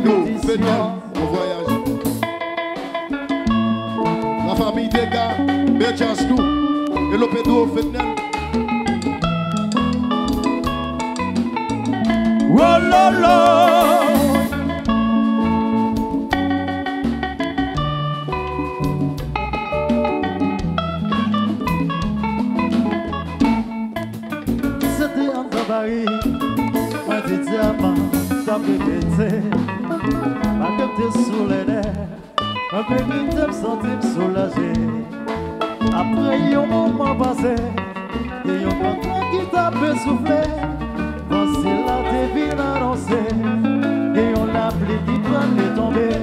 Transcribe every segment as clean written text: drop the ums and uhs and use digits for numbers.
Nous, Fenel, on voyage. La famille Dega, Berjas nous, et le Pedro Fenel. Oh là là. C'était en Paris, moi t'es diamant, t'as pété. Ma comme t'es sous les nerfs, ma baby t'aime sentir soulagé. Après un moment passé, et un contrat qui t'a fait souffler. Voici la devine annoncée, et on l'a appelé qui doit les tomber.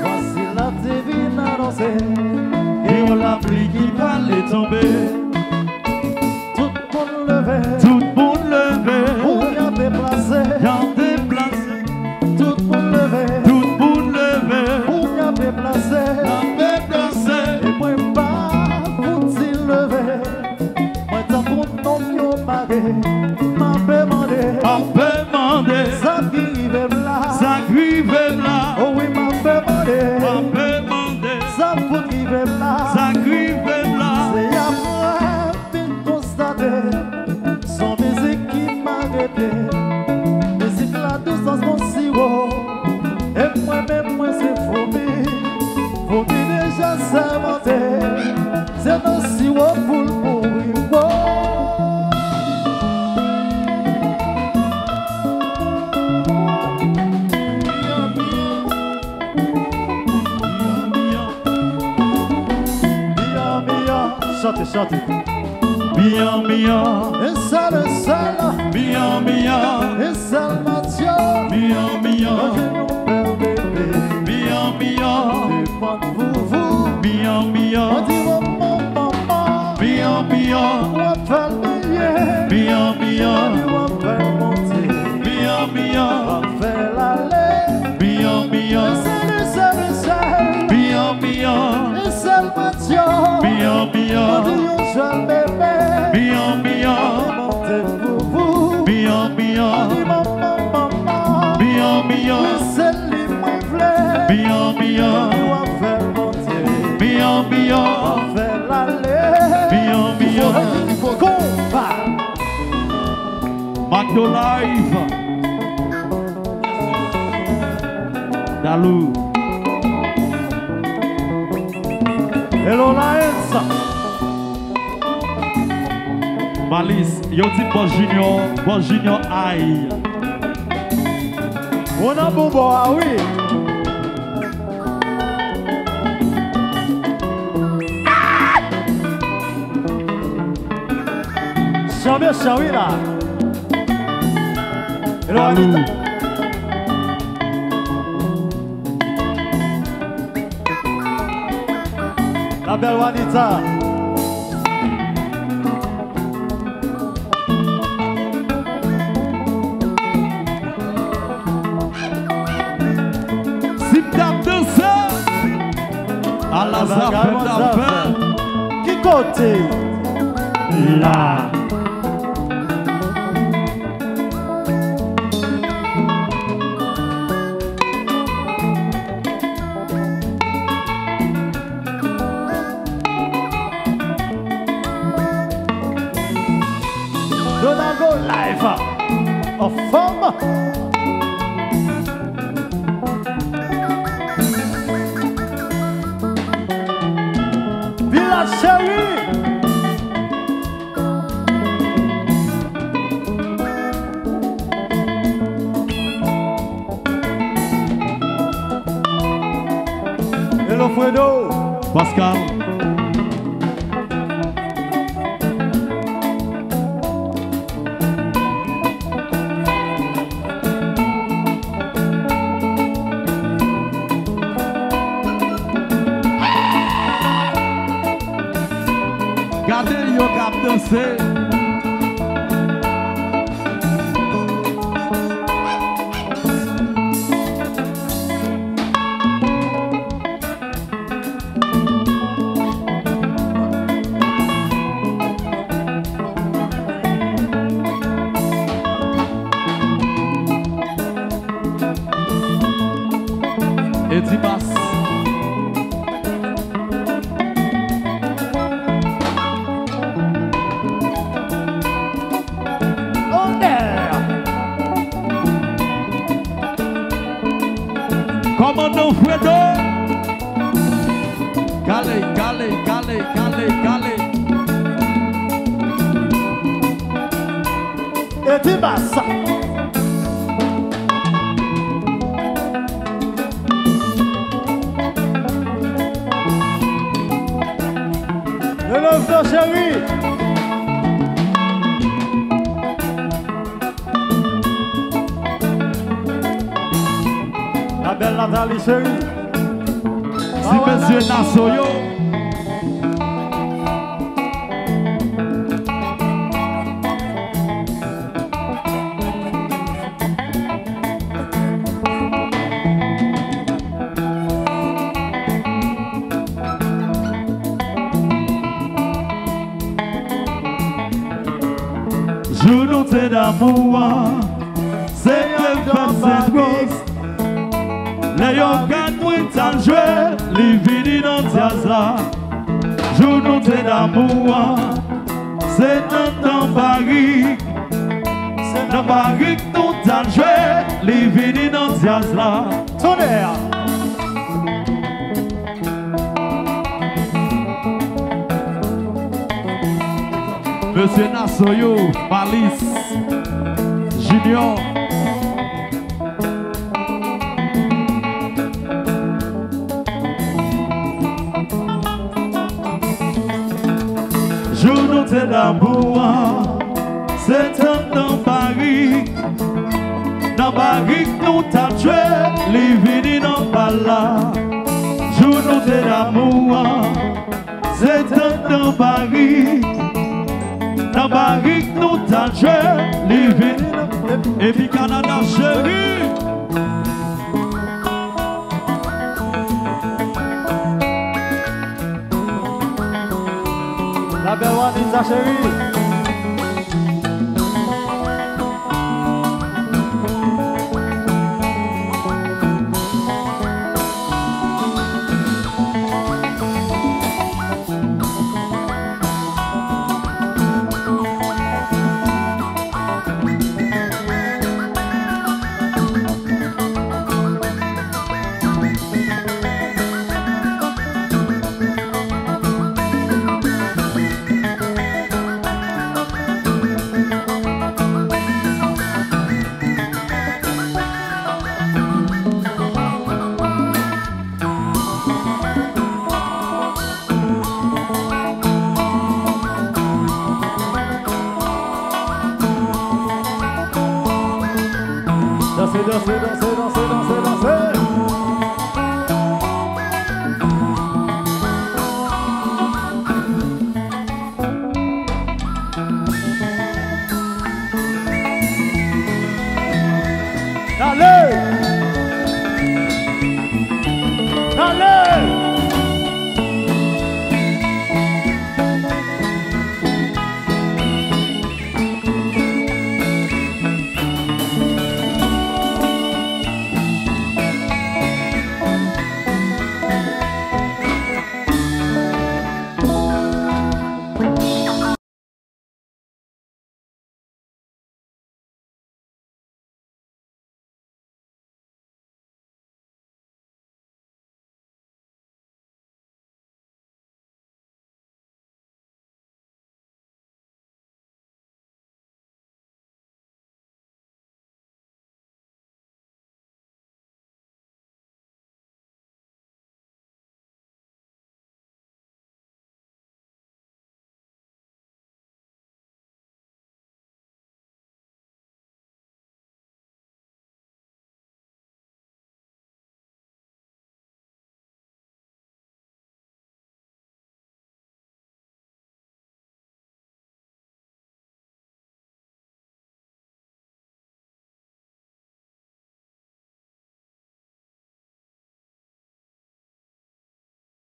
Voici la devine annoncée, et on l'a appelé qui va les tomber. Tout le monde levé, Tout le monde levé, on y a déplacé. y'en déplacé. Tout le monde levé, Tout le monde levé, on y a déplacé. y'en déplacé. Et moi pas pour t'y lever, moi t'as pour non yo maré, m'a demandé, On peut demander, ça qui rive là, ça grive là. oh oui m'a demandé, On peut demander, ça pour qui rive là, ça grive là. c'est après de constater, son musique qui m'a arrêté, musique la douce mon sirop, et moi-même moi c'est faut déjà s'inventer, c'est dans sirop pour le mourir. Chantez, chantez. Bien, bien, Un seul, bien, bien, un seul Mathieu. bien, bien, Quand j'ai mon père bébé, bien, bien, demande-vous, bien, on bien, dit maman, bien, bien, on fait le millier, bien, bien, on fait monter, bien, bien, on fait l'aller. bien, bien, Un seul, bien, bien, un seul Mathieu. bien, On bien, dit un seul bébé, bien, bien, montez-vous, bien, on bien, dit maman, bien, bien, c'est lui moins vrai. bien, bien, On fait monter, bien, bien, on fait l'aller. bien, bien. Combat. Macdo Live. Dalou. Hello Lions. Malice, yo dit bon junior aïe. On a bon bon, ah oui. Chambé, chambé là. Hello Dalou. Anita. La belle Juanita. Si t'as dansé, à la zafin. Qui côté? Là. Donaldo live. En forme. Villa Chérie. Hello Fredo. Pascal. Gardez yo cap danser. Et Dimas. Commandant Fredo. Calé, calé, calé, calé, calé. Et Dimas. Le love chéri. La belle Nathalie chérie. Si monsieur Nassoyo. Jour nous t'es d'amour, c'est que femme c'est grosse. Les yogan mouin t'en joué, les vini dans jazz là. Jour nous t'es d'amour, c'est dans Paris. C'est dans Paris que nous t'en joué, les vini dans jazz là. Tonnerre. Monsieur Nassoyo, Malice, Junior. Jour nous t'es d'amour, c'est dans Paris. Dans Paris que nous t'as tué, les vini dans Pala. Jour nous t'es d'amour, c'est dans Paris. Dans Paris que nous t'as tué, les vini dans. Et puis Canada chéri. La belle Wanita chérie.